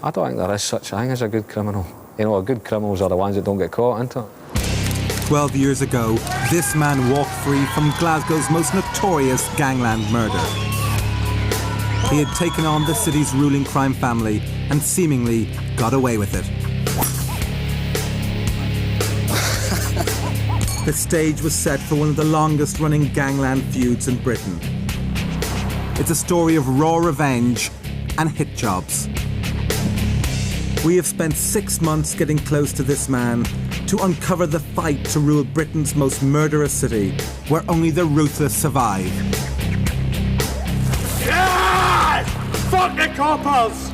I don't think there is such a thing as a good criminal. You know, good criminals are the ones that don't get caught, isn't it? 12 years ago, this man walked free from Glasgow's most notorious gangland murder. He had taken on the city's ruling crime family and seemingly got away with it. The stage was set for one of the longest-running gangland feuds in Britain. It's a story of raw revenge and hit jobs. We have spent 6 months getting close to this man to uncover the fight to rule Britain's most murderous city, where only the ruthless survive. Yes! Fuck the coppers!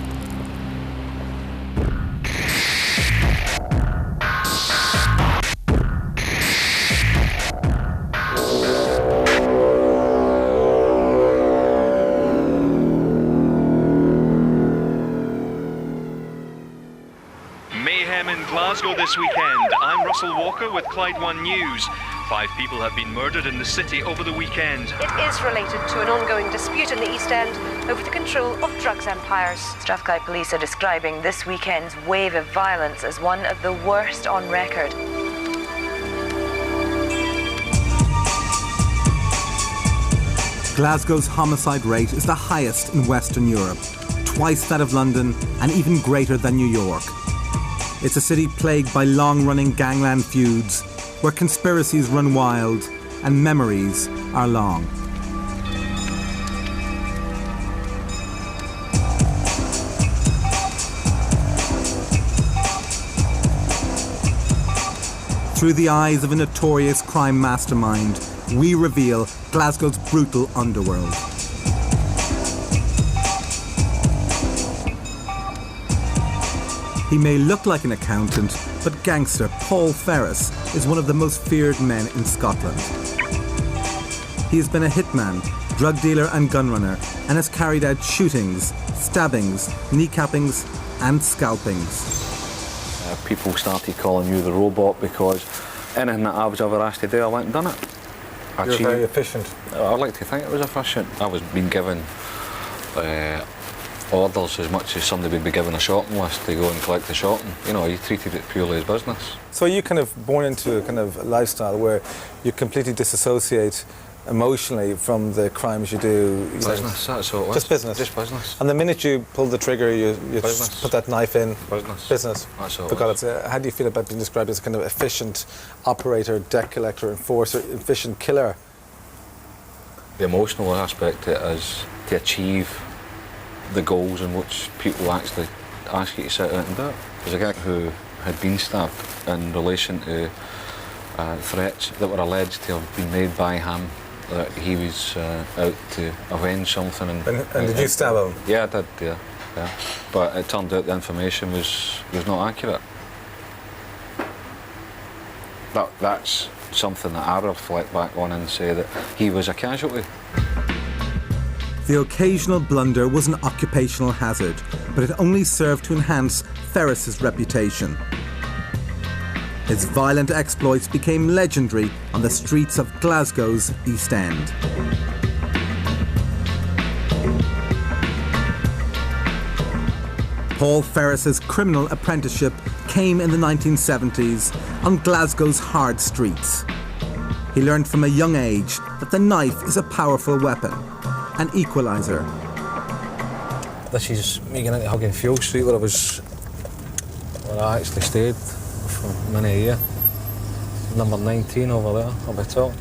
In Glasgow this weekend. I'm Russell Walker with Clyde One News. 5 people have been murdered in the city over the weekend. It is related to an ongoing dispute in the East End over the control of drugs empires. Strathclyde police are describing this weekend's wave of violence as one of the worst on record. Glasgow's homicide rate is the highest in Western Europe, twice that of London and even greater than New York. It's a city plagued by long-running gangland feuds, where conspiracies run wild and memories are long. Through the eyes of a notorious crime mastermind, we reveal Glasgow's brutal underworld. He may look like an accountant, but gangster Paul Ferris is one of the most feared men in Scotland. He has been a hitman, drug dealer and gunrunner, and has carried out shootings, stabbings, kneecappings and scalpings. People started calling you the robot because anything that I was ever asked to do, I went and done it. You're very efficient. I like to think it was efficient. I was being given orders as much as somebody would be given a shopping list to go and collect the shopping. You know, you treated it purely as business. So you kind of born into a kind of lifestyle where you completely disassociate emotionally from the crimes you do. Business, that's all it was. Just business? Just business. And the minute you pull the trigger, you Business. put that knife in. Business. Business. That's all Forgot it. How do you feel about being described as a kind of efficient operator, debt collector, enforcer, efficient killer? The emotional aspect of it is to achieve the goals in which people actually ask you to sit out and do it. There's a guy who had been stabbed in relation to threats that were alleged to have been made by him, that he was out to avenge something. And did you stab him? Yeah, I did, yeah. But it turned out the information was not accurate. That's something that I reflect back on and say that he was a casualty. The occasional blunder was an occupational hazard, but it only served to enhance Ferris's reputation. His violent exploits became legendary on the streets of Glasgow's East End. Paul Ferris's criminal apprenticeship came in the 1970s on Glasgow's hard streets. He learned from a young age that the knife is a powerful weapon, an equaliser. This is me getting into Hugging Field Street where I actually stayed for many a year. Number 19 over there, up the top.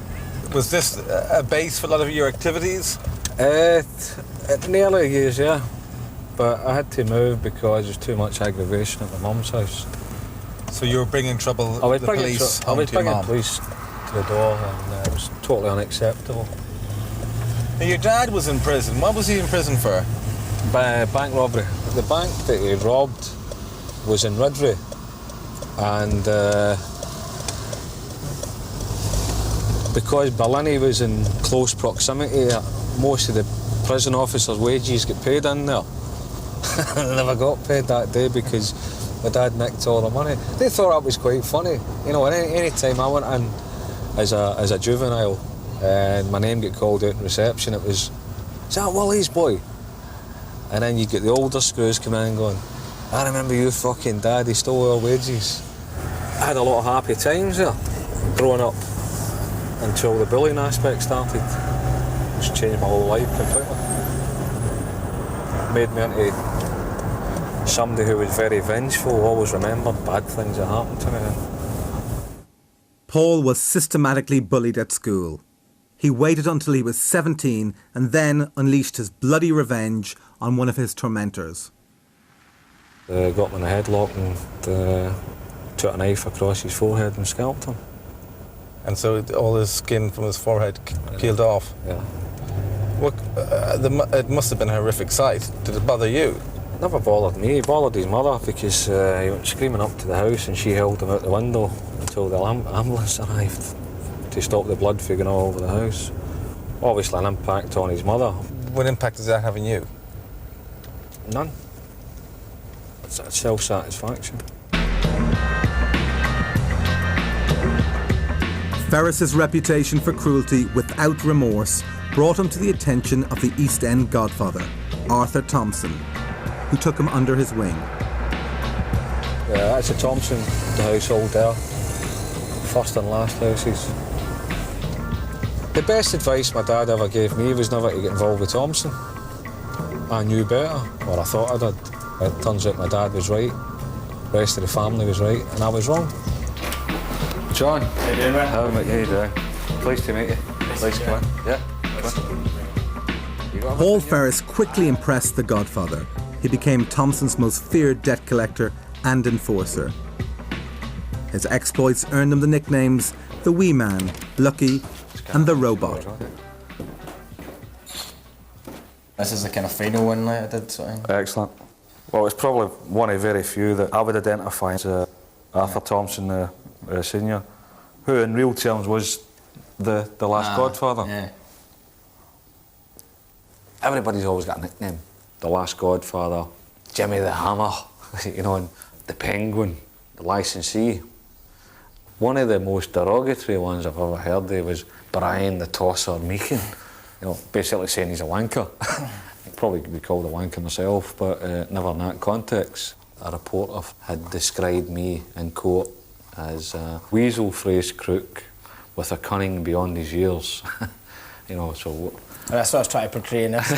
Was this a base for a lot of your activities? It nearly is, yeah. But I had to move because there's too much aggravation at my mum's house. So you were bringing trouble I was the bringing police I home was to your bringing mum? police to the door, and it was totally unacceptable. Now, your dad was in prison. What was he in prison for? Bank robbery. The bank that he robbed was in Ridley, and because Berlin was in close proximity, most of the prison officers' wages get paid in there. I never got paid that day because my dad nicked all the money. They thought that was quite funny. You know, any time I went in as a juvenile and my name get called out in reception, is that Willie's boy? And then you get the older screws coming in going, I remember your fucking dad, he stole our wages. I had a lot of happy times there, growing up, until the bullying aspect started. It's changed my whole life completely. Made me into somebody who was very vengeful, always remembered bad things that happened to me. Paul was systematically bullied at school. He waited until he was 17 and then unleashed his bloody revenge on one of his tormentors. Got him in a headlock and took a knife across his forehead and scalped him. And so all his skin from his forehead peeled off? Yeah. It must have been a horrific sight. Did it bother you? It never bothered me. It bothered his mother because he went screaming up to the house and she held him out the window until the ambulance arrived to stop the blood from going all over the house. Obviously an impact on his mother. What impact does that have on you? None. It's self-satisfaction. Ferris's reputation for cruelty without remorse brought him to the attention of the East End godfather, Arthur Thompson, who took him under his wing. Yeah, that's a Thompson, the household there. First and last houses. The best advice my dad ever gave me was never to get involved with Thompson. I knew better, or I thought I did. It turns out my dad was right, the rest of the family was right, and I was wrong. John. How you doing, mate? How you doing? Pleased to meet you. Please come on. Yeah, come on. Paul Ferris quickly impressed the godfather. He became Thompson's most feared debt collector and enforcer. His exploits earned him the nicknames the Wee Man, Lucky, and the Robot. This is the kind of final one that I did, sort of thing. Excellent. Well, it's probably one of very few that I would identify as Arthur Thompson, Senior, who in real terms was the last godfather. Yeah. Everybody's always got a nickname. The Last Godfather, Jimmy the Hammer, you know, and the Penguin, the Licensee. One of the most derogatory ones I've ever heard of was Brian the Tosser Meakin. You know, basically saying he's a wanker. He'd probably be called a wanker myself, but never in that context. A reporter had described me in court as a weasel-faced crook with a cunning beyond his years. You know, so... That's what I was trying to portray in this. I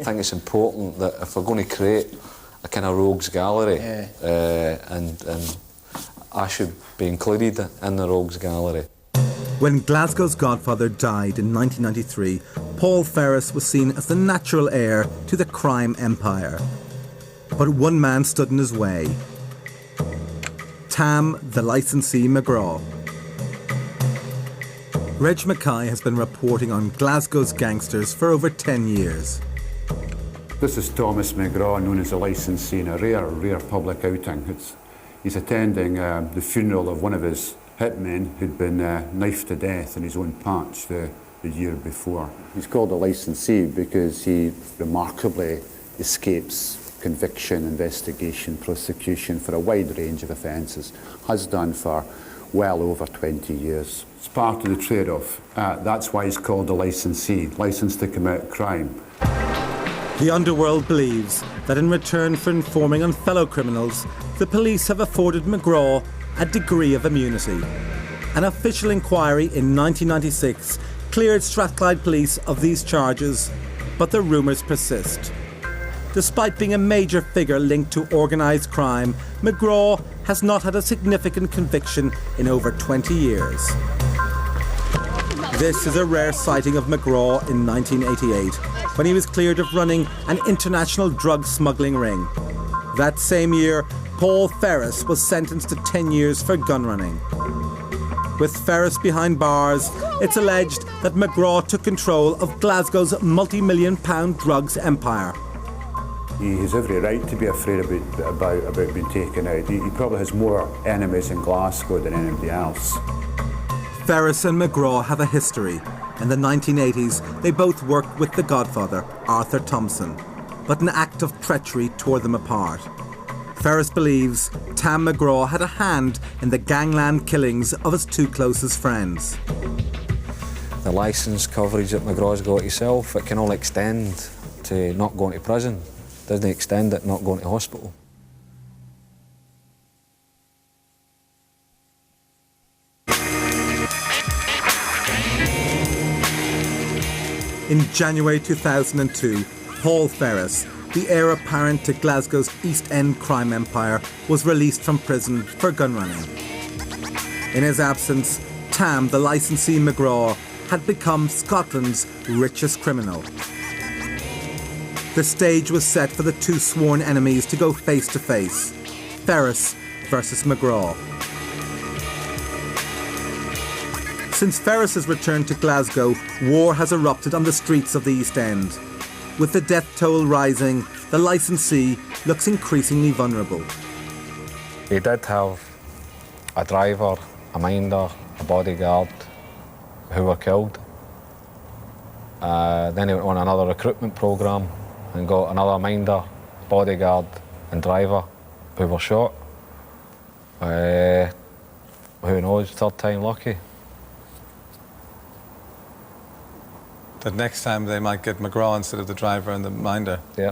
think it's important that if we're going to create a kind of rogues gallery, and I should be included in the rogues gallery. When Glasgow's godfather died in 1993, Paul Ferris was seen as the natural heir to the crime empire. But one man stood in his way. Tam, the licensee McGraw. Reg McKay has been reporting on Glasgow's gangsters for over 10 years. This is Thomas McGraw, known as a licensee, in a rare public outing. He's attending the funeral of one of his hitmen who'd been knifed to death in his own patch the year before. He's called a licensee because he remarkably escapes conviction, investigation, prosecution for a wide range of offences, has done for well over 20 years. It's part of the trade-off. That's why he's called a licensee, licensed to commit crime. The underworld believes that in return for informing on fellow criminals, the police have afforded McGraw a degree of immunity. An official inquiry in 1996 cleared Strathclyde Police of these charges, but the rumours persist. Despite being a major figure linked to organised crime, McGraw has not had a significant conviction in over 20 years. This is a rare sighting of McGraw in 1988, when he was cleared of running an international drug smuggling ring. That same year, Paul Ferris was sentenced to 10 years for gun running. With Ferris behind bars, it's alleged that McGraw took control of Glasgow's multi-million-pound drugs empire. He has every right to be afraid about being taken out. He probably has more enemies in Glasgow than anybody else. Ferris and McGraw have a history. In the 1980s, they both worked with the godfather, Arthur Thompson, but an act of treachery tore them apart. Ferris believes Tam McGraw had a hand in the gangland killings of his two closest friends. The licence coverage that McGraw's got himself, it can all extend to not going to prison. Doesn't extend it not going to hospital. In January 2002, Paul Ferris, the heir apparent to Glasgow's East End crime empire, was released from prison for gun running. In his absence, Tam, the licensee McGraw, had become Scotland's richest criminal. The stage was set for the two sworn enemies to go face to face, Ferris versus McGraw. Since Ferris's return to Glasgow, war has erupted on the streets of the East End. With the death toll rising, the licensee looks increasingly vulnerable. He did have a driver, a minder, a bodyguard who were killed. Then he went on another recruitment programme and got another minder, bodyguard and driver who were shot. Who knows, third time lucky. That next time they might get McGraw instead of the driver and the minder. Yeah.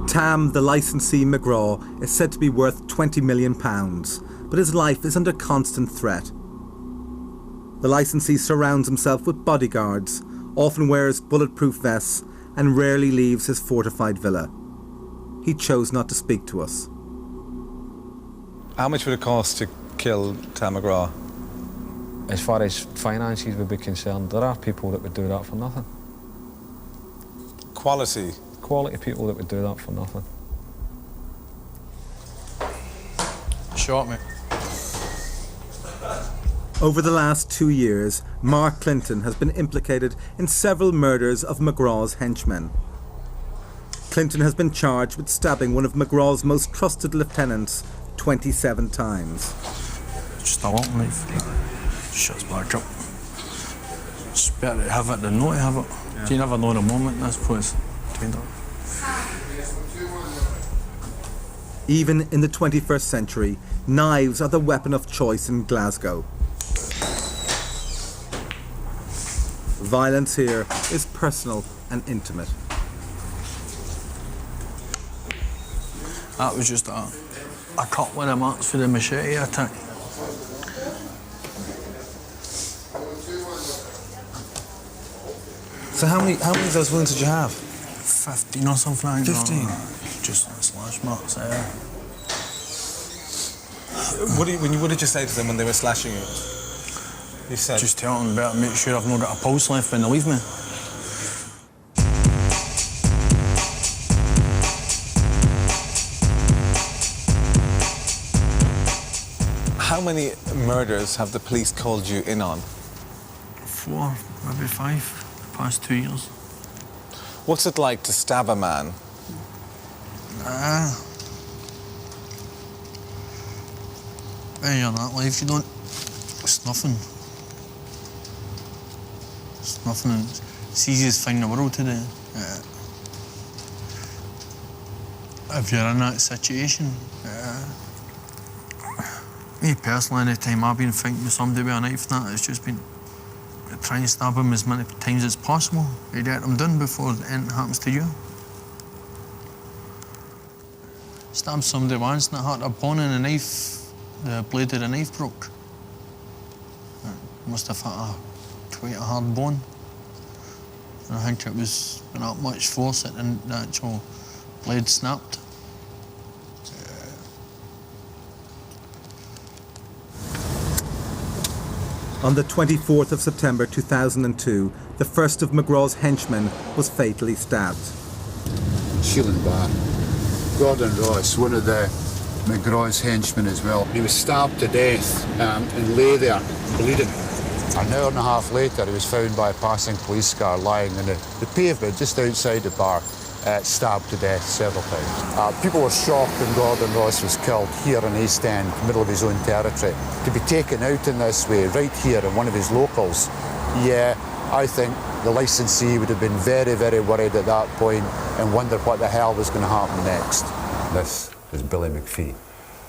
Tam, the licensee McGraw, is said to be worth £20 million, but his life is under constant threat. The licensee surrounds himself with bodyguards, often wears bulletproof vests, and rarely leaves his fortified villa. He chose not to speak to us. How much would it cost to kill Tam McGraw? As far as finances would be concerned, there are people that would do that for nothing. Quality people that would do that for nothing. Shot me. Over the last 2 years, Mark Clinton has been implicated in several murders of McGraw's henchmen. Clinton has been charged with stabbing one of McGraw's most trusted lieutenants 27 times. Just a long knife. Shuts back up. It's better to have it than not to have it. Yeah. You never know the moment this place turned up. Even in the 21st century, knives are the weapon of choice in Glasgow. Violence here is personal and intimate. That was just a couple of the marks for the machete attack. So how many of those wounds did you have? 15 or something like that. 15? Just slash marks there. What did you say to them when they were slashing you? You said... Just tell them better make sure I've not got a pulse left when they leave me. How many murders have the police called you in on? 4, maybe 5. Past 2 years. What's it like to stab a man? When you're in that life, you don't... It's nothing. It's nothing. It's the easiest thing in the world to do. If you're in that situation, me personally, any time I've been fighting with somebody with a knife, it's just been try and stab him as many times as possible. You get them done before anything happens to you. Stabbed somebody once and it hurt a bone and the knife, the blade of the knife broke. It must have hit quite a hard bone. And I think it was not much force that the actual blade snapped. On the 24th of September 2002, the first of McGraw's henchmen was fatally stabbed. Sheelan Bar. Gordon Ross, one of the McGraw's henchmen as well. He was stabbed to death and lay there bleeding. An hour and a half later, he was found by a passing police car lying on the pavement just outside the bar, stabbed to death several times. People were shocked when Gordon Ross was killed here in East End, middle of his own territory. To be taken out in this way, right here in one of his locals, yeah, I think the licensee would have been very, very worried at that point and wondered what the hell was going to happen next. This is Billy McPhee.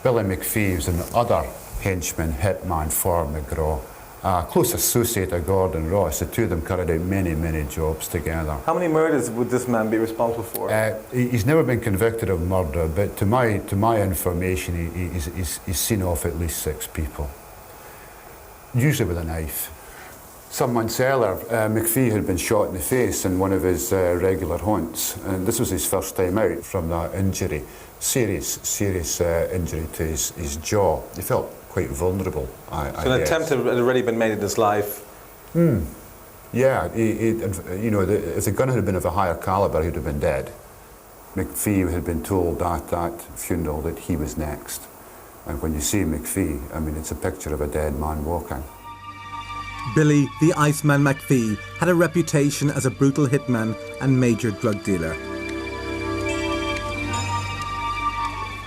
Billy McPhee was an other henchman, hitman for McGraw. close associate of Gordon Ross. The two of them carried out many, many jobs together. How many murders would this man be responsible for? He's never been convicted of murder, but to my information, he's seen off at least 6 people, usually with a knife. Some months earlier, McPhee had been shot in the face in one of his regular haunts, and this was his first time out from that injury, serious injury to his jaw. He felt quite vulnerable, I So an guess. attempt had already been made in his life? Yeah, if the gun had been of a higher calibre, he'd have been dead. McPhee had been told at that funeral that he was next. And when you see McPhee, I mean, it's a picture of a dead man walking. Billy the Iceman McPhee had a reputation as a brutal hitman and major drug dealer.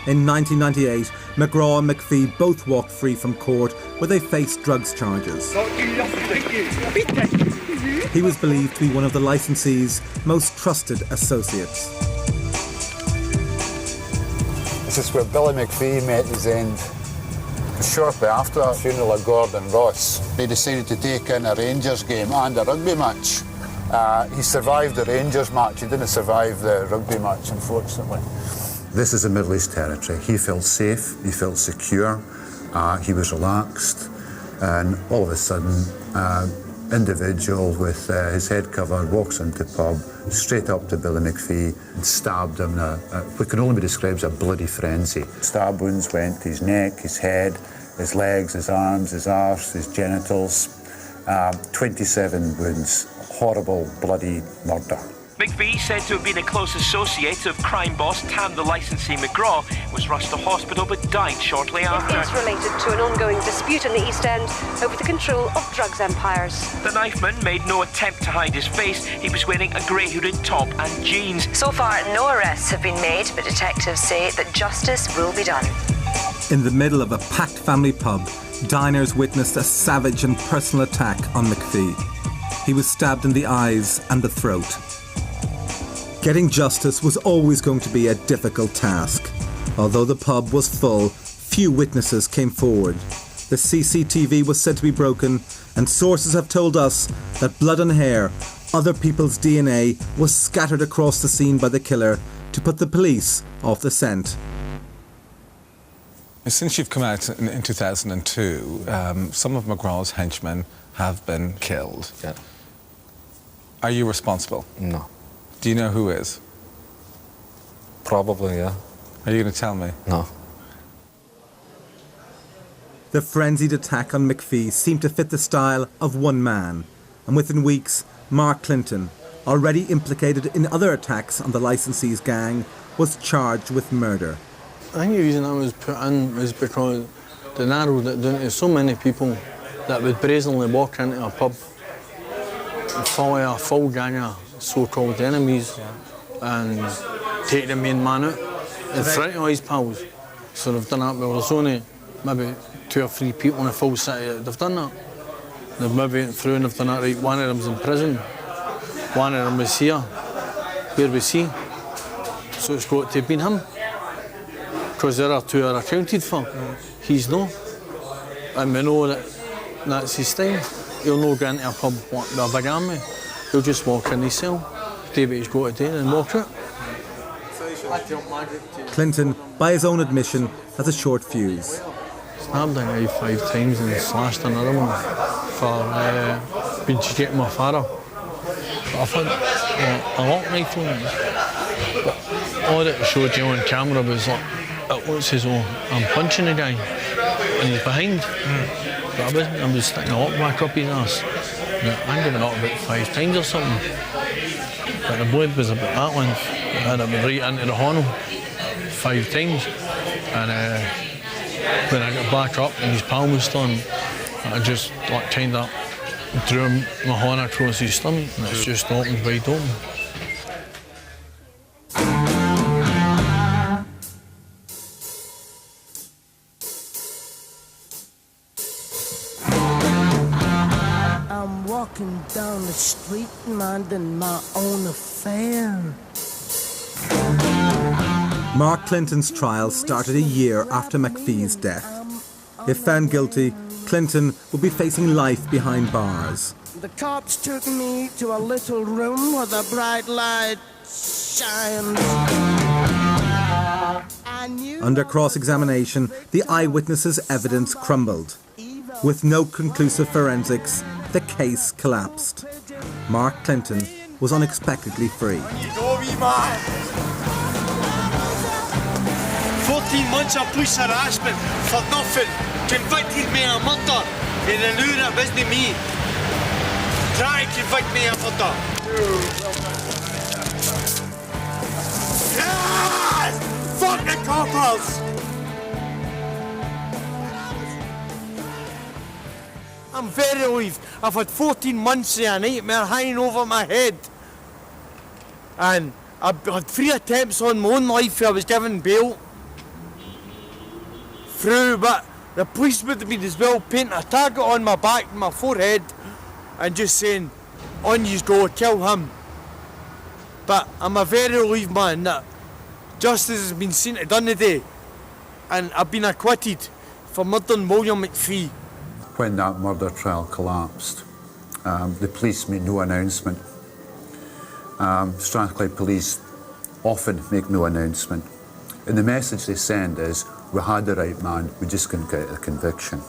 In 1998, McGraw and McPhee both walked free from court where they faced drugs charges. He was believed to be one of the licensee's most trusted associates. This is where Billy McPhee met his end. Shortly after the funeral of Gordon Ross, he decided to take in a Rangers game and a rugby match. He survived the Rangers match, he didn't survive the rugby match, unfortunately. This is the Middle East territory. He felt safe, he felt secure, he was relaxed, and all of a sudden, individual with his head covered walks into pub, straight up to Billy McPhee, and stabbed him in what can only be described as a bloody frenzy. Stab wounds went to his neck, his head, his legs, his arms, his arse, his genitals. 27 wounds. Horrible, bloody murder. McPhee, said to have been a close associate of crime boss Tam the licensee McGraw, was rushed to hospital but died shortly after. It is related to an ongoing dispute in the East End over the control of drugs empires. The knifeman made no attempt to hide his face. He was wearing a grey hooded top and jeans. So far, no arrests have been made, but detectives say that justice will be done. In the middle of a packed family pub, diners witnessed a savage and personal attack on McPhee. He was stabbed in the eyes and the throat. Getting justice was always going to be a difficult task. Although the pub was full, few witnesses came forward. The CCTV was said to be broken, and sources have told us that blood and hair, other people's DNA, was scattered across the scene by the killer to put the police off the scent. Since you've come out in 2002, some of McGraw's henchmen have been killed. Yeah. Are you responsible? No. Do you know who is? Probably, yeah. Are you going to tell me? No. The frenzied attack on McPhee seemed to fit the style of one man, and within weeks, Mark Clinton, already implicated in other attacks on the licensee's gang, was charged with murder. I think the reason that was put in was because they narrowed it down to so many people that would brazenly walk into a pub and follow a full gang of so-called enemies and take the main man out in front of his pals. So they've done that. Well, there's only maybe 2 or 3 people in a full city that they've done that. They've maybe went through and they've done that right. One of them's in prison, one of them was here, where was he? So it's got to have been him. Because the other 2 are accounted for. He's no. And we know that that's his style. He'll no go into a pub with a big army. He'll just walk in his cell, do what he's got to do and walk out. Clinton, by his own admission, has a short fuse. Stabbed a guy 5 times and slashed another one for when she get my father. But I've had a lot knife wounds. But all that showed you on camera was like, it looks as though I'm punching the guy and he's behind. But I wasn't, I was sticking a lock back up his ass. I got it out about 5 times or something. But the blade was about that length. And it went right into the horn 5 times. And when I got back up and his palm was done, I just like kind of drew my horn across his stomach and it's just opened wide open. Walking down the street, minding my own affair. Mark Clinton's trial started a year after McPhee's death. If found guilty, Clinton would be facing life behind bars. The cops took me to a little room where the bright light shines. Under cross-examination, the eyewitnesses' evidence crumbled. With no conclusive forensics, the case collapsed. Mark Clinton was unexpectedly free. 14 months of police harassment for nothing. Convicted me of murder. And they knew that wasn't me. Try to convict me of murder. Yes! Fuck the coppers! I'm very relieved. I've had 14 months of a nightmare hanging over my head. And I've had 3 attempts on my own life where I was given bail. Through, but the police would have been as well painting a target on my back and my forehead and just saying, on you go, kill him. But I'm a very relieved man that justice has been seen to done today and I've been acquitted for murdering William McPhee. When that murder trial collapsed, the police made no announcement. Strathclyde police often make no announcement. And the message they send is, we had the right man, we just couldn't get a conviction.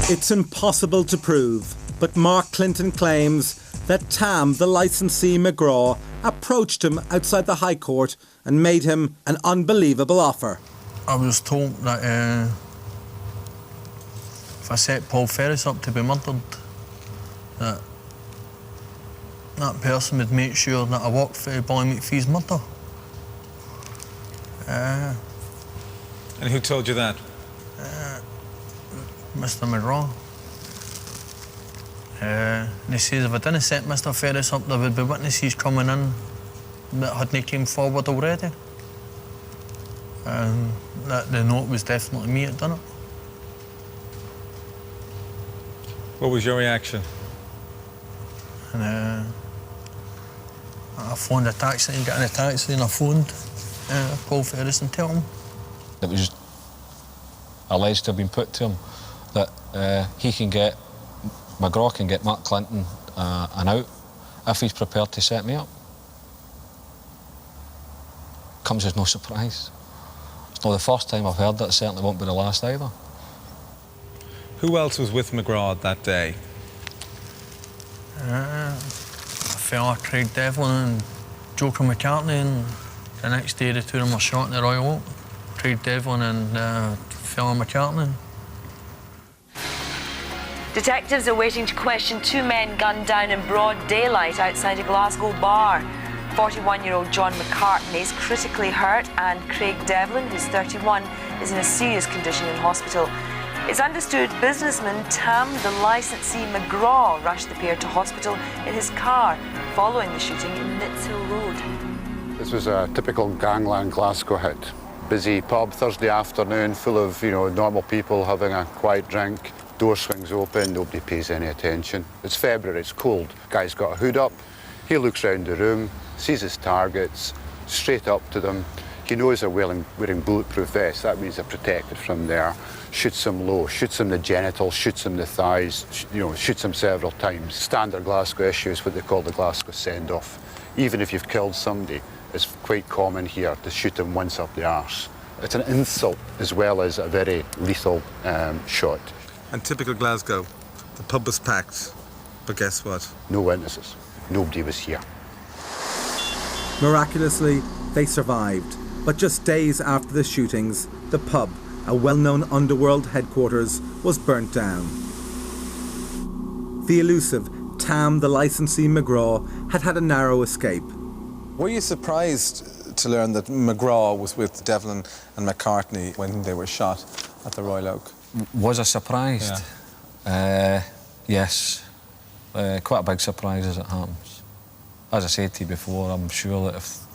It's impossible to prove, but Mark Clinton claims that Tam, the licensee McGraw, approached him outside the High Court and made him an unbelievable offer. I was told that if I set Paul Ferris up to be murdered, that person would make sure that I worked for Billy McPhee's murder. And who told you that? Mr. McGraw. And he says if I didn't set Mr. Ferris up, there would be witnesses coming in that hadn't came forward already. And that they know it was definitely me that done it. What was your reaction? And I phoned a taxi and got in a taxi and I phoned Paul Ferris and tell him. It was alleged to have been put to him that McGraw can get Mark Clinton an out if he's prepared to set me up. Comes as no surprise. It's not the first time I've heard that, it certainly won't be the last either. Who else was with McGraw that day? A fella, Craig Devlin and Joker McCartney, and the next day the two of them were shot in the Royal Oak. Craig Devlin and fella McCartney. Detectives are waiting to question 2 men gunned down in broad daylight outside a Glasgow bar. 41-year-old John McCartney is critically hurt and Craig Devlin, who's 31, is in a serious condition in hospital. It's understood businessman Tam, the licensee McGraw, rushed the pair to hospital in his car following the shooting in Nitshill Road. This was a typical gangland Glasgow hit. Busy pub Thursday afternoon, full of normal people having a quiet drink. Door swings open, nobody pays any attention. It's February, it's cold. Guy's got a hood up. He looks round the room, sees his targets, straight up to them. He knows they're wearing bulletproof vests. That means they're protected from there. Shoots him low, shoots him the genitals, shoots him the thighs, shoots him several times. Standard Glasgow issue is what they call the Glasgow send-off. Even if you've killed somebody, it's quite common here to shoot them once up the arse. It's an insult as well as a very lethal shot. And typical Glasgow, the pub was packed, but guess what? No witnesses. Nobody was here. Miraculously, they survived. But just days after the shootings, the pub, a well-known underworld headquarters, was burnt down. The elusive Tam, the licensee McGraw, had a narrow escape. Were you surprised to learn that McGraw was with Devlin and McCartney when they were shot at the Royal Oak? Was I surprised? Yeah. Yes. Quite a big surprise as it happens. As I said to you before, I'm sure that if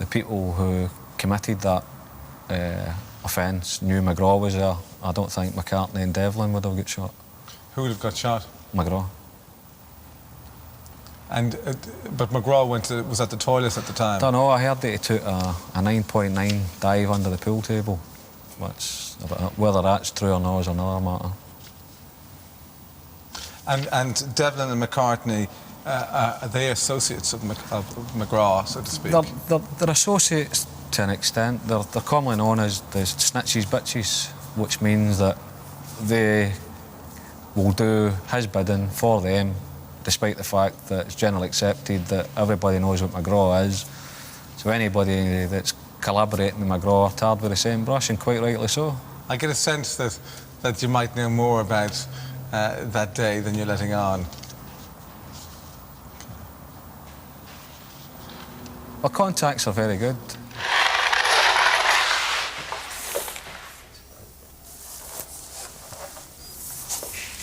the people who committed that offence knew McGraw was there, I don't think McCartney and Devlin would have got shot. Who would have got shot? McGraw. And but McGraw was at the toilet at the time. I don't know. I heard that he took a 9.9 dive under the pool table. Whether that's true or not is another matter. And Devlin and McCartney, are they associates of McGraw, so to speak? They're associates to an extent. They're commonly known as the snitches bitches, which means that they will do his bidding for them, despite the fact that it's generally accepted that everybody knows what McGraw is. So anybody that's collaborating with McGraw are tarred with the same brush, and quite rightly so. I get a sense that you might know more about that day than you're letting on. Our contacts are very good.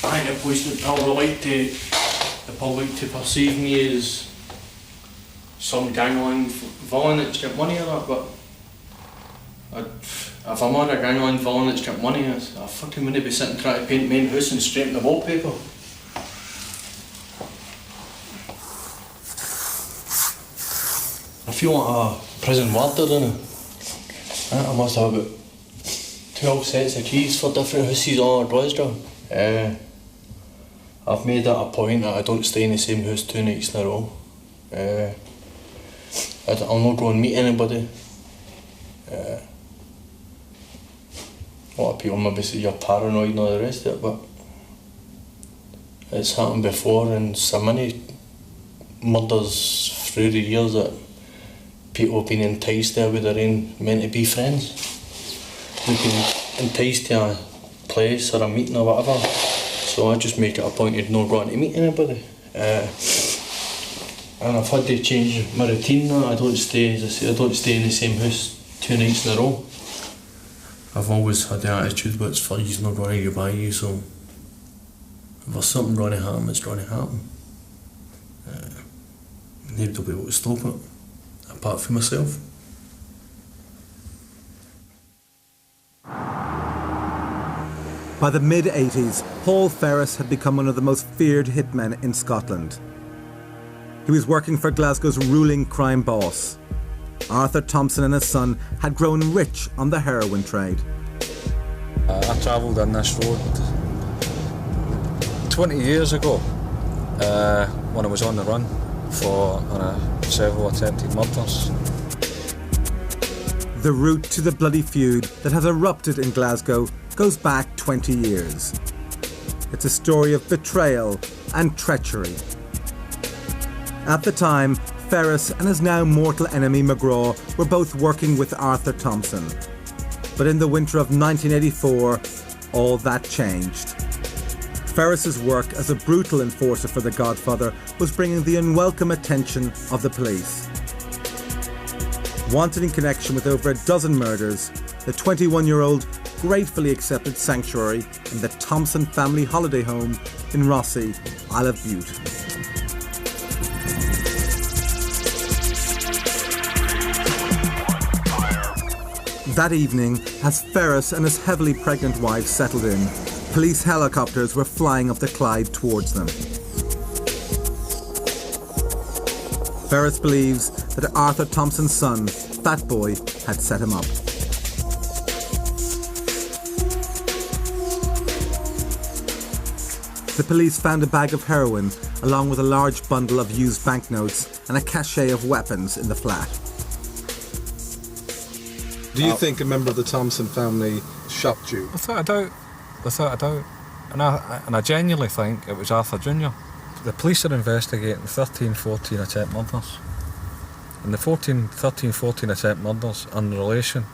I think the police would probably like the public to perceive me as some gangland villain that's got money or that, but if I'm not a gangland villain that's got money, I fucking wouldn't be sitting trying to paint main house and straighten the wallpaper. I feel like a prison warder, don't I? I must have about 12 sets of keys for different houses all over Glasgow. I've made that a point that I don't stay in the same house 2 nights in a row. I'll not go and meet anybody. A lot of people maybe say you're paranoid and all the rest of it, but it's happened before, and so many murders through the years that people have been enticed there with their own meant to be friends. They've been enticed to a place or a meeting or whatever, so I just make it a point of not going to meet anybody. And I've had to change my routine now. I don't stay in the same house 2 nights in a row. I've always had the attitude, but it's for you's not going to get by you, so if there's something going to happen, it's going to happen. Nobody will be able to stop it, apart from myself. By the mid-80s, Paul Ferris had become one of the most feared hitmen in Scotland. He was working for Glasgow's ruling crime boss. Arthur Thompson and his son had grown rich on the heroin trade. I travelled on this road 20 years ago when I was on the run for several attempted murders. The route to the bloody feud that has erupted in Glasgow goes back 20 years. It's a story of betrayal and treachery. At the time, Ferris and his now mortal enemy McGraw were both working with Arthur Thompson. But in the winter of 1984, all that changed. Ferris's work as a brutal enforcer for the Godfather was bringing the unwelcome attention of the police. Wanted in connection with over a dozen murders, the 21-year-old gratefully accepted sanctuary in the Thompson family holiday home in Rossi, Isle of Bute. That evening, as Ferris and his heavily pregnant wife settled in, police helicopters were flying up the Clyde towards them. Ferris believes that Arthur Thompson's son, Fat Boy, had set him up. The police found a bag of heroin along with a large bundle of used banknotes and a cache of weapons in the flat. Do you think a member of the Thompson family shopped you? Without a doubt. And I genuinely think it was Arthur Jr. The police are investigating 13, 14 attempt murders. And the 13, 14 attempt murders are in relation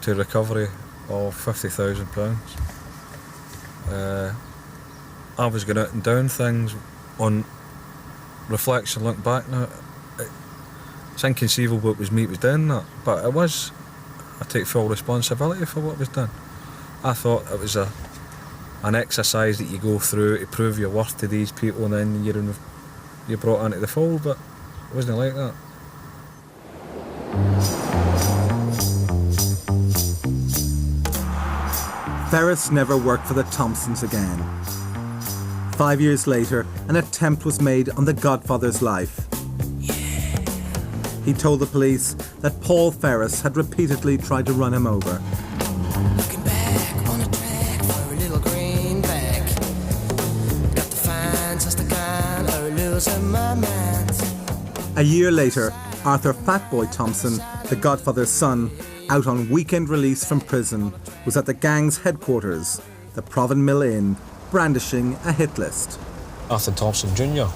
to recovery of £50,000. I was going out and down things on reflection, look back now. It's inconceivable it was me that was doing that, but it was. I take full responsibility for what was done. I thought it was an exercise that you go through to prove your worth to these people, and then you're brought into the fold, but it wasn't like that. Ferris never worked for the Thompsons again. 5 years later, an attempt was made on the Godfather's life. He told the police that Paul Ferris had repeatedly tried to run him over. my mind. A year later, Arthur Fatboy Thompson, the Godfather's son, out on weekend release from prison, was at the gang's headquarters, the Provan Mill Inn, brandishing a hit list. Arthur Thompson Jr.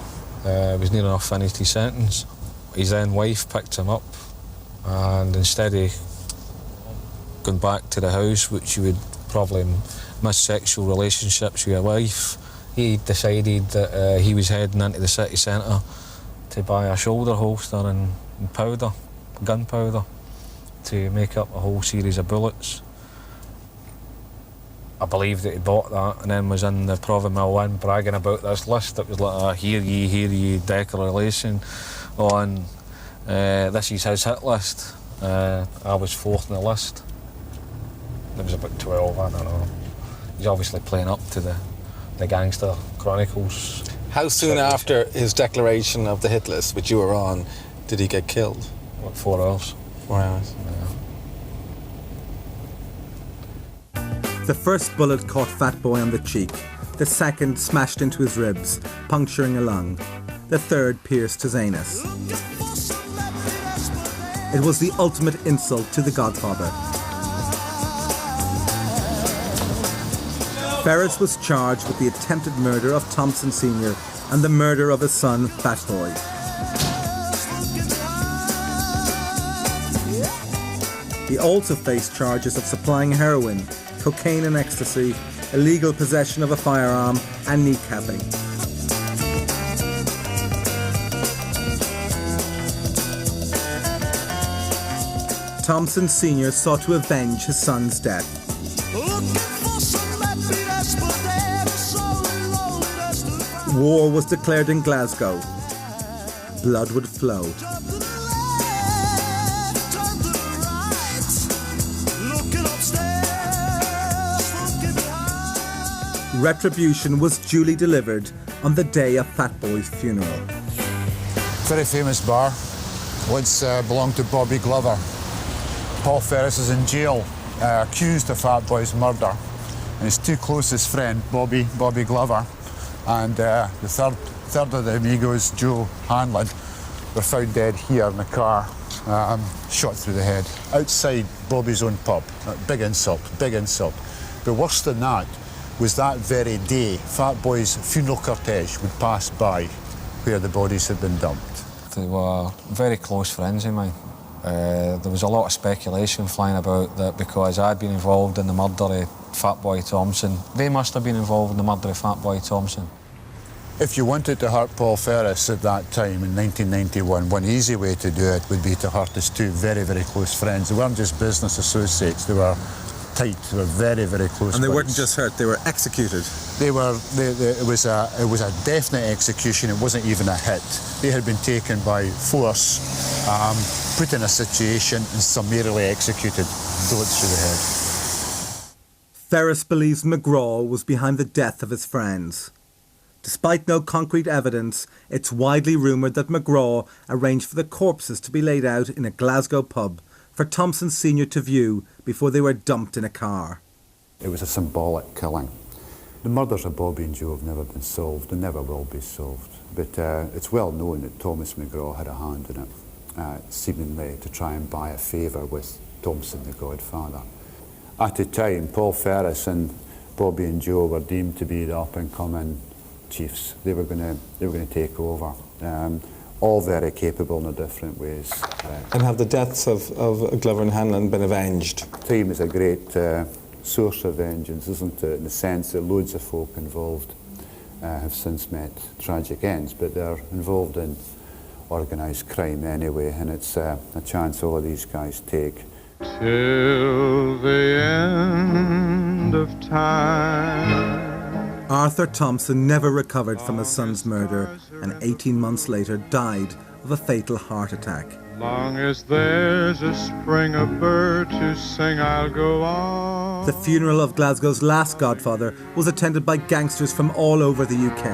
Was near enough finished his sentence. His then wife picked him up, and instead of going back to the house, which you would probably miss sexual relationships with your wife, he decided that he was heading into the city centre to buy a shoulder holster and powder, gunpowder, to make up a whole series of bullets. I believe that he bought that and then was in the Provan Mill Inn bragging about this list. It was like a hear ye declaration on this is his hit list. I was fourth on the list. There was about 12, I don't know. He's obviously playing up to the Gangster Chronicles. How soon after his declaration of the hit list, which you were on, did he get killed? What, 4 hours? 4 hours. The first bullet caught Fatboy on the cheek. The second smashed into his ribs, puncturing a lung. The third pierced his anus. It was the ultimate insult to the Godfather. Ferris was charged with the attempted murder of Thompson Sr. and the murder of his son, Fatboy. He also faced charges of supplying heroin, cocaine and ecstasy, illegal possession of a firearm, and kneecapping. Thompson Sr. sought to avenge his son's death. War was declared in Glasgow. Blood would flow. Retribution was duly delivered on the day of Fatboy's funeral. Very famous bar. Once belonged to Bobby Glover. Paul Ferris is in jail, accused of Fatboy's murder. And his two closest friends, Bobby Glover, and the third of the amigos, Joe Hanlon, were found dead here in the car, shot through the head. Outside Bobby's own pub. Big insult, big insult. But worse than that was that very day, Fatboy's funeral cortege would pass by where the bodies had been dumped. They were very close friends of mine. There was a lot of speculation flying about that because I'd been involved in the murder of Fatboy Thompson, they must have been involved in the murder of Fatboy Thompson. If you wanted to hurt Paul Ferris at that time in 1991, one easy way to do it would be to hurt his two very, very close friends. They weren't just business associates, they were tight, they were very, very close. And they buddies. weren't just hurt, they were executed. It was a definite execution, it wasn't even a hit. They had been taken by force, put in a situation and summarily executed, bullets through the head. Ferris believes McGraw was behind the death of his friends. Despite no concrete evidence, it's widely rumoured that McGraw arranged for the corpses to be laid out in a Glasgow pub for Thompson Sr. to view before they were dumped in a car. It was a symbolic killing. The murders of Bobby and Joe have never been solved and never will be solved. But it's well known that Thomas McGraw had a hand in it, seemingly to try and buy a favour with Thompson, the Godfather. At the time, Paul Ferris and Bobby and Joe were deemed to be the up-and-coming chiefs. They were going to take over. All very capable in their different ways. And have the deaths of Glover and Hanlon been avenged? Time is a great source of vengeance, isn't it? In the sense that loads of folk involved have since met tragic ends, but they're involved in organised crime anyway, and it's a chance all of these guys take. Till the end of time. Arthur Thompson never recovered from his son's murder and 18 months later died of a fatal heart attack. Long as there's a spring of bird to sing, I'll go on. The funeral of Glasgow's last Godfather was attended by gangsters from all over the UK.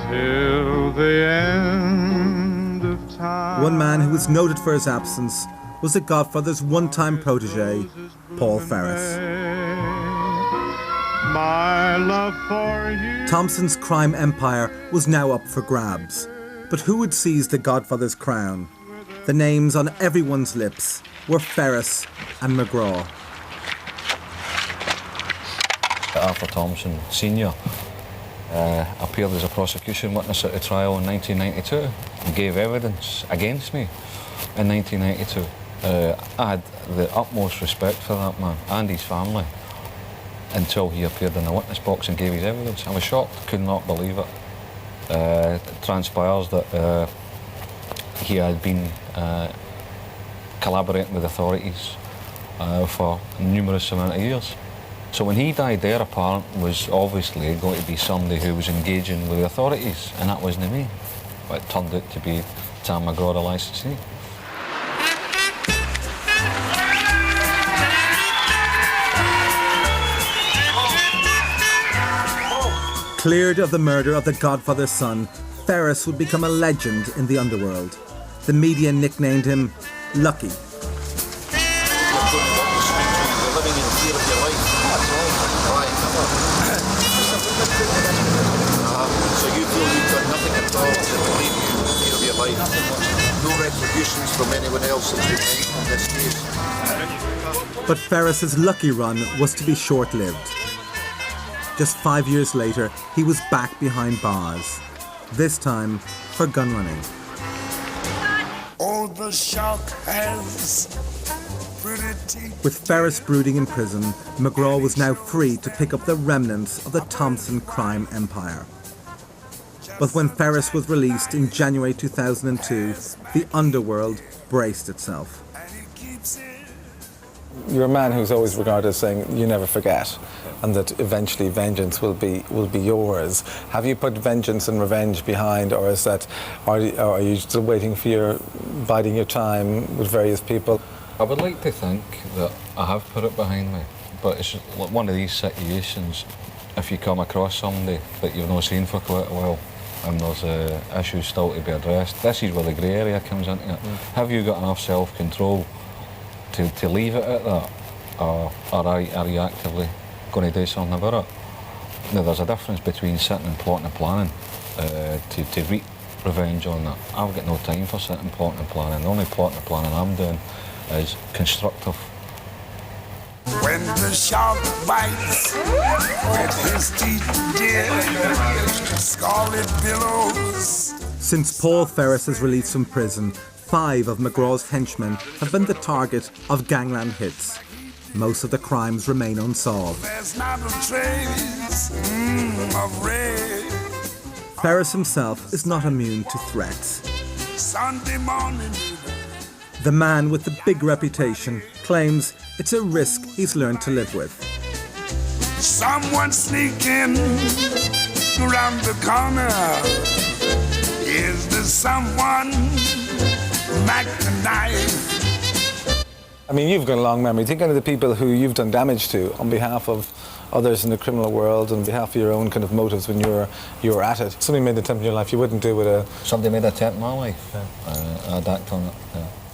Till the end of time. One man who was noted for his absence was the Godfather's one-time protege, Paul Ferris. My love for you. Thompson's crime empire was now up for grabs. But who would seize the Godfather's crown? The names on everyone's lips were Ferris and McGraw. Arthur Thompson Sr. Appeared as a prosecution witness at the trial in 1992 and gave evidence against me in 1992. I had the utmost respect for that man and his family until he appeared in the witness box and gave his evidence. I was shocked, could not believe it. It transpires that he had been collaborating with authorities for numerous amount of years. So when he died, their apparent was obviously going to be somebody who was engaging with the authorities, and that wasn't me. But it turned out to be Tam McGraw, the licensee. Cleared of the murder of the Godfather's son, Ferris would become a legend in the underworld. The media nicknamed him Lucky. So you feel you've done nothing at all to relieve you of fear of your life? No retributions from anyone else that's been made in this case? But Ferris's lucky run was to be short-lived. Just 5 years later, he was back behind bars, this time for gun running. Oh, the shark has pretty teeth. With Ferris brooding in prison, McGraw was now free to pick up the remnants of the Thompson crime empire. But when Ferris was released in January 2002, the underworld braced itself. You're a man who's always regarded as saying you never forget, and that eventually vengeance will be yours. Have you put vengeance and revenge behind, or is that, are you still waiting for your biding your time with various people? I would like to think that I have put it behind me, but it's like one of these situations. If you come across somebody that you've not seen for quite a while, and there's issues still to be addressed, this is where the grey area comes into it. Have you got enough self-control to leave it at that, or are you actively going to do something about it? Now, there's a difference between sitting and plotting and planning to reap revenge on that. I've got no time for sitting, plotting and planning. The only plotting and planning I'm doing is constructive. When the shark bites with his teeth, dear, scarlet billows. Since Paul Ferris is released from prison, 5 of McGraw's henchmen have been the target of gangland hits. Most of the crimes remain unsolved. There's not a trace of red. Ferris himself is not immune to threats. Sunday morning. The man with the big reputation claims it's a risk he's learned to live with. Someone sneaking around the corner. Is there someone MacIntyre? I mean, you've got a long memory. Think of the people who you've done damage to on behalf of others in the criminal world and on behalf of your own kind of motives when you were at it. Somebody made an attempt in your life, you wouldn't do with a... Somebody made an attempt in my life. I'd act on it.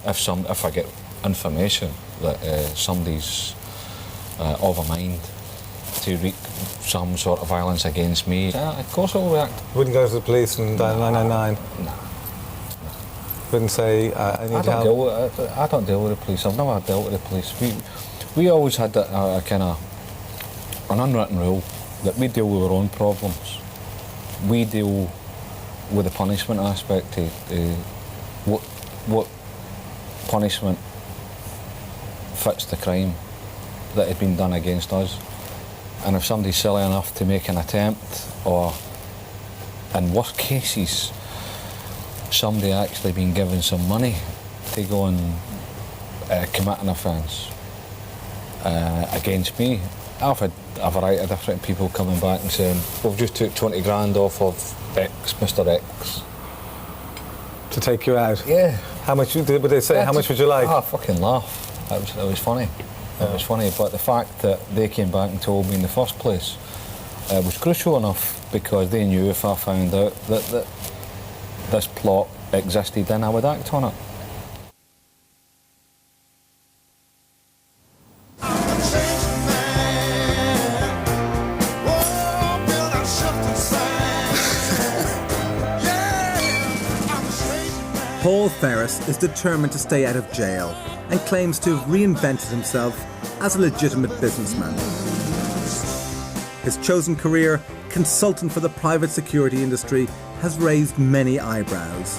If I get information that somebody's of a mind to wreak some sort of violence against me, of course I'll react. You wouldn't go to the police and dial 999? No. Wouldn't say, I need help? I don't deal with the police. I've never dealt with the police. We always had a kind of an unwritten rule that we deal with our own problems. We deal with the punishment aspect. What punishment fits the crime that had been done against us. And if somebody's silly enough to make an attempt, or in worst cases, somebody actually been given some money to go and commit an offence against me, I've had a variety of different people coming back and saying, we've just took 20 grand off of X, Mr. X. To take you out? Yeah. How much would they say? How much would you like? I fucking laugh. It was funny. It was funny, but the fact that they came back and told me in the first place was crucial enough, because they knew if I found out that this plot existed, then I would act on it. Paul Ferris is determined to stay out of jail and claims to have reinvented himself as a legitimate businessman. His chosen career, consultant for the private security industry, has raised many eyebrows.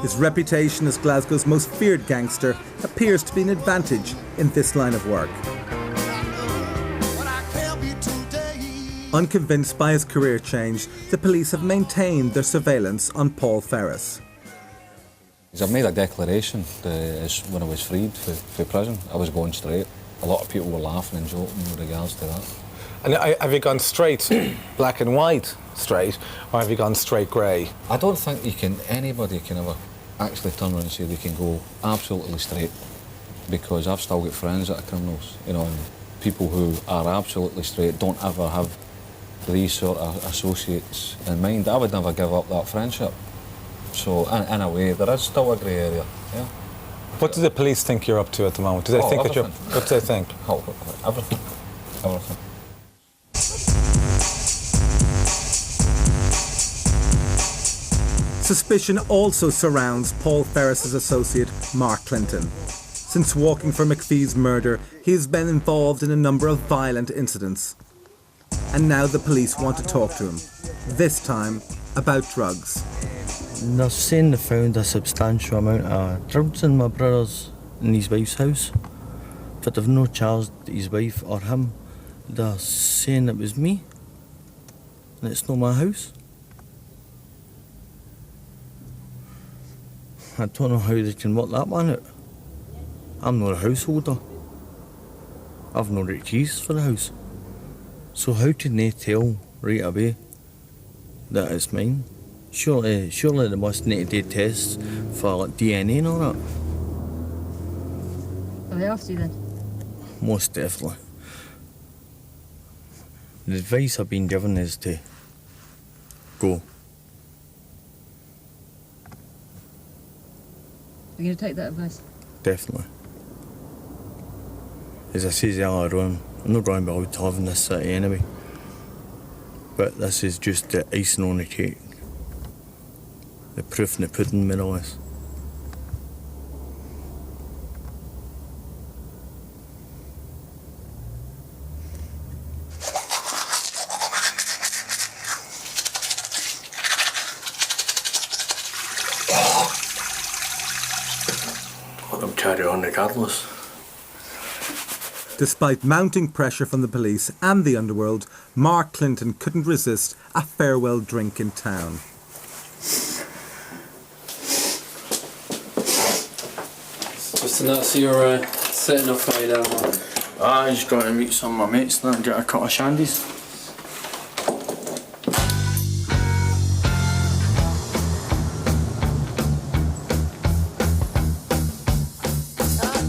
His reputation as Glasgow's most feared gangster appears to be an advantage in this line of work. Unconvinced by his career change, the police have maintained their surveillance on Paul Ferris. I've made a declaration when I was freed from prison. I was going straight. A lot of people were laughing and joking with regards to that. And have you gone straight, black and white straight, or have you gone straight grey? I don't think anybody can ever actually turn around and say they can go absolutely straight, because I've still got friends that are criminals, you know, and people who are absolutely straight don't ever have these sort of associates in mind. I would never give up that friendship. So, in a way, there is still a grey area, yeah. What do the police think you're up to at the moment? Do they think everything. what do they think? Everything. Everything. Suspicion also surrounds Paul Ferris's associate, Mark Clinton. Since walking for McPhee's murder, he has been involved in a number of violent incidents. And now the police want to talk to him, this time about drugs. They're saying they found a substantial amount of drugs in my brother's and his wife's house, but they've not charged his wife or him. They're saying it was me, and it's not my house. I don't know how they can work that one out. I'm not a householder. I've no right keys for the house. So how can they tell right away that it's mine? Surely they must need to do tests for like DNA and all that. Are they after you then? Most definitely. The advice I've been given is to go. Are you going to take that advice? Definitely. As I said earlier on, I'm not going to be allowed to live in this city anyway. But this is just the icing on the cake. The proof in the pudding, more or less. Let them carry on regardless. Despite mounting pressure from the police and the underworld, Mark Clinton couldn't resist a farewell drink in town. Just to not see you're setting up right now, Mark. I just got to meet some of my mates and get a cut of shandies.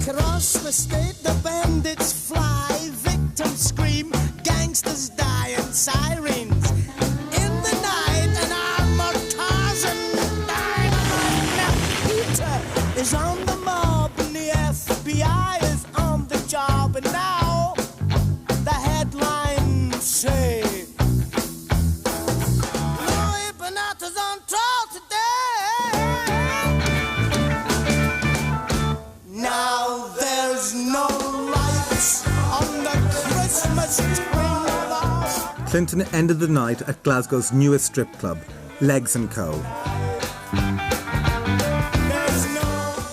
Across the state, the bandits fly, victims scream, gangsters die, and sirens. In the night, an armored Tarzan dynamite. Peter is on the mob, and the FBI is on the job, and now the headlines say, Louis Bonata's on trial today. Now there's no lights on the Christmas tree. Clinton ended the night at Glasgow's newest strip club, Legs & Co.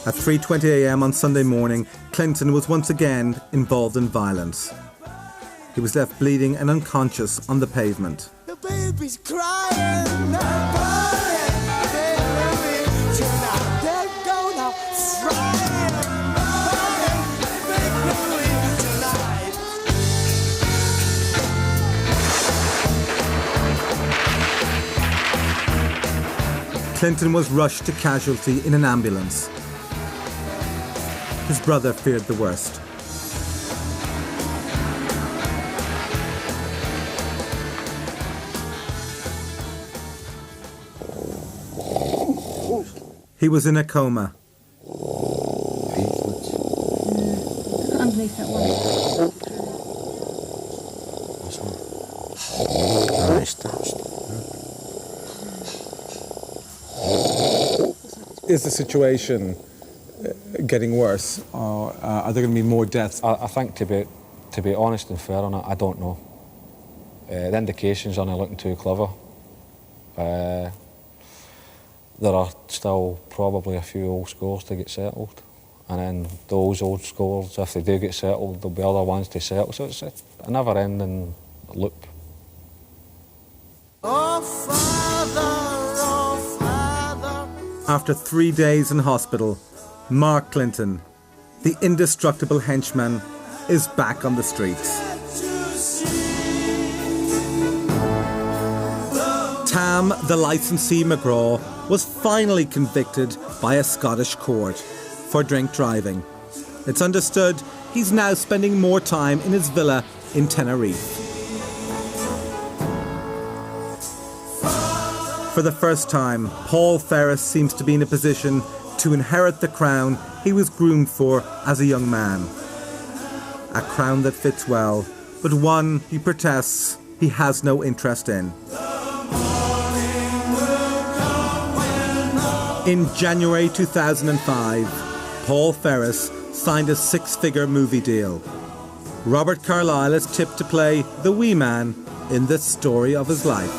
At 3:20 a.m. on Sunday morning, Clinton was once again involved in violence. He was left bleeding and unconscious on the pavement. The baby's crying. They're gonna fry him. Big Louis tonight. Clinton was rushed to casualty in an ambulance. His brother feared the worst. He was in a coma. Underneath that one. Is the situation getting worse, or are there going to be more deaths? I think, to be honest and fair on it, I don't know. The indications aren't looking too clever. There are still probably a few old scores to get settled, and then those old scores, if they do get settled, there'll be other ones to settle. So it's a never-ending loop. Oh, Father. After 3 days in hospital, Mark Clinton, the indestructible henchman, is back on the streets. Tam, the licensee McGraw, was finally convicted by a Scottish court for drink driving. It's understood he's now spending more time in his villa in Tenerife. For the first time, Paul Ferris seems to be in a position to inherit the crown he was groomed for as a young man. A crown that fits well, but one, he protests, he has no interest in. In January 2005, Paul Ferris signed a 6-figure movie deal. Robert Carlyle is tipped to play the wee man in the story of his life.